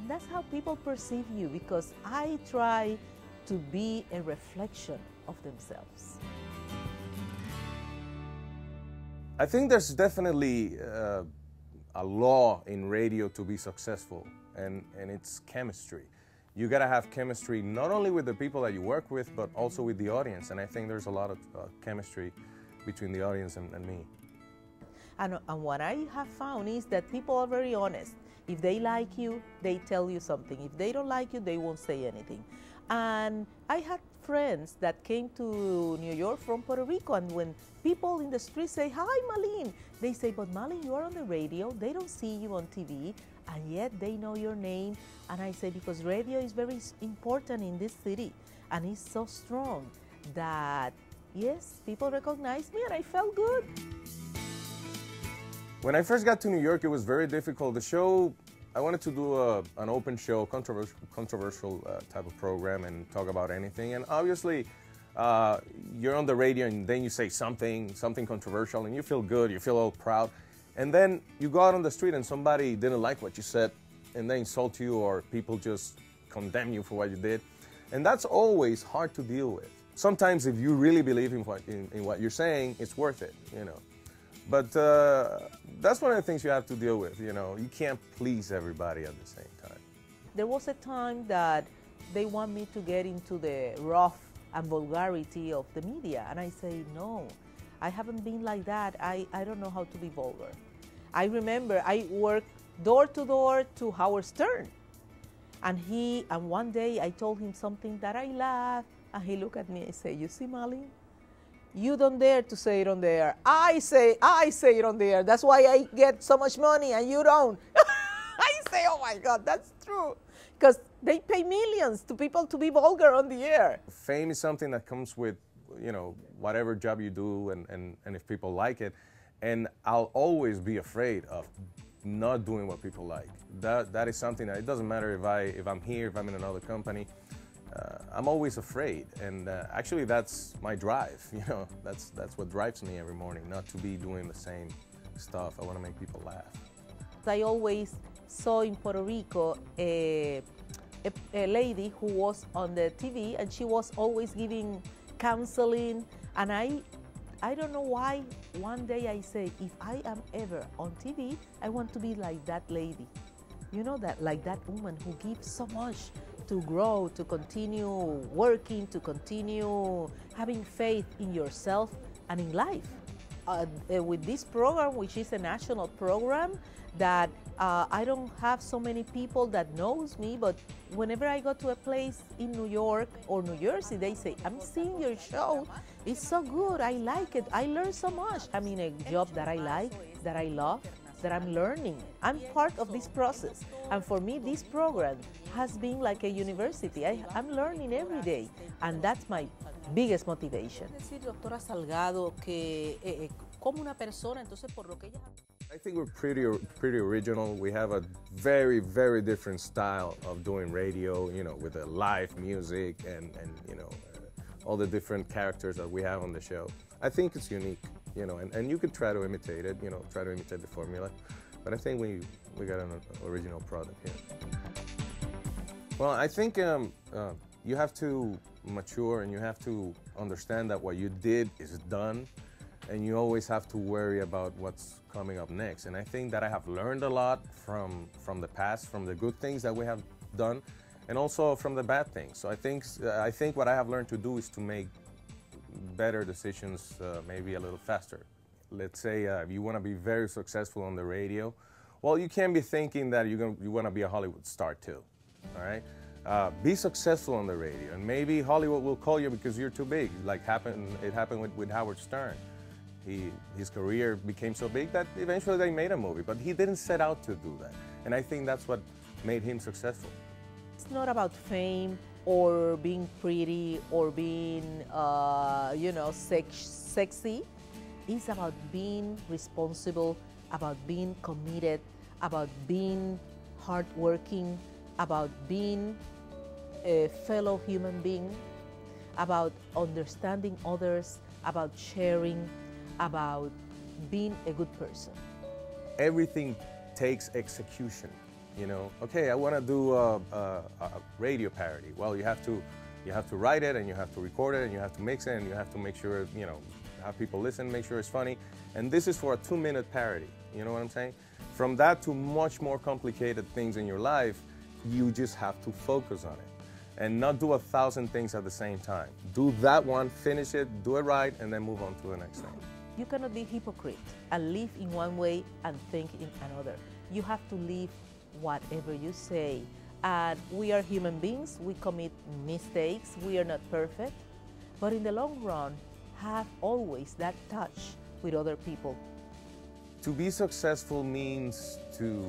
And that's how people perceive you, because I try to be a reflection of themselves. I think there's definitely a law in radio to be successful, and it's chemistry. You gotta have chemistry not only with the people that you work with, but also with the audience. And I think there's a lot of chemistry between the audience and me. And what I have found is that people are very honest. If they like you, they tell you something. If they don't like you, they won't say anything. And I had friends that came to New York from Puerto Rico, and when people in the street say, "Hi, Malin," they say, "But Malin, you are on the radio. They don't see you on TV, and yet they know your name." And I say, because radio is very important in this city, and it's so strong that, yes, people recognize me, and I felt good. When I first got to New York, it was very difficult. The show, I wanted to do an open show, controversial type of program and talk about anything. And obviously, you're on the radio and then you say something controversial and you feel good, you feel all proud. And then you go out on the street and somebody didn't like what you said and they insult you, or people just condemn you for what you did. And that's always hard to deal with. Sometimes if you really believe in what you're saying, it's worth it, you know. But that's one of the things you have to deal with, you know. You can't please everybody at the same time. There was a time that they want me to get into the rough and vulgarity of the media, and I say, no, I haven't been like that. I don't know how to be vulgar. I remember I worked door to door to Howard Stern, and one day I told him something that I laughed, and he looked at me and said, "You see, Malin? You don't dare to say it on the air. I say it on the air. That's why I get so much money and you don't." I say, oh my God, that's true. Because they pay millions to people to be vulgar on the air. Fame is something that comes with, you know, whatever job you do and if people like it. And I'll always be afraid of not doing what people like. That is something that it doesn't matter if I'm here, if I'm in another company. I'm always afraid, and actually that's my drive, you know, that's what drives me every morning, not to be doing the same stuff. I want to make people laugh. I always saw in Puerto Rico a lady who was on the TV, and she was always giving counseling, and I don't know why, one day I said, if I am ever on TV, I want to be like that lady. You know, that like that woman who gives so much to grow, to continue working, to continue having faith in yourself and in life. With this program, which is a national program, that I don't have so many people that knows me, but whenever I go to a place in New York or New Jersey, they say, "I'm seeing your show, it's so good, I like it, I learned so much." I'm in a job that I like, that I love, that I'm learning. I'm part of this process. And for me, this program has been like a university. I'm learning every day. And that's my biggest motivation. Doctora Salgado, que como una persona, entonces por lo que ella... I think we're pretty original. We have a very, very different style of doing radio, you know, with the live music and you know, all the different characters that we have on the show. I think it's unique. You know, and you could try to imitate it, you know, try to imitate the formula, but I think we got an original product here. Well, I think you have to mature and you have to understand that what you did is done, and you always have to worry about what's coming up next. And I think that I have learned a lot from the past, from the good things that we have done, and also from the bad things. So I think what I have learned to do is to make better decisions, maybe a little faster. Let's say if you want to be very successful on the radio, well, you can't be thinking that you want to be a Hollywood star too, all right? Be successful on the radio, and maybe Hollywood will call you because you're too big, like it happened with Howard Stern. His career became so big that eventually they made a movie, but he didn't set out to do that, and I think that's what made him successful. It's not about fame or being pretty or being, you know, sexy. It's about being responsible, about being committed, about being hardworking, about being a fellow human being, about understanding others, about sharing, about being a good person. Everything takes execution. You know, okay, I want to do a radio parody. Well, you have to write it, and you have to record it, and you have to mix it, and you have to make sure, you know, have people listen, make sure it's funny. And this is for a 2-minute parody. You know what I'm saying? From that to much more complicated things in your life, you just have to focus on it and not do 1,000 things at the same time. Do that one, finish it, do it right, and then move on to the next thing. You cannot be hypocrite and live in one way and think in another. You have to live whatever you say. And we are human beings, we commit mistakes, we are not perfect, but in the long run, have always that touch with other people. To be successful means to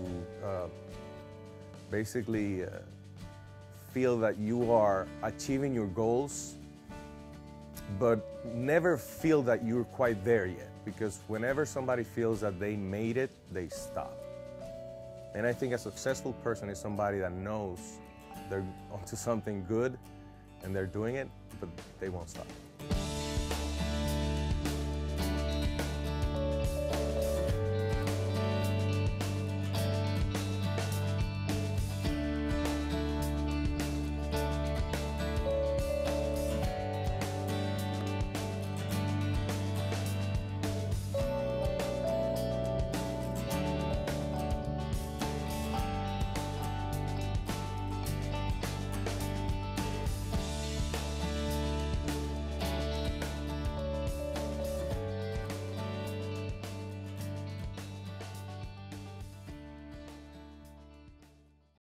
basically feel that you are achieving your goals, but never feel that you're quite there yet, because whenever somebody feels that they made it, they stop. And I think a successful person is somebody that knows they're onto something good and they're doing it, but they won't stop.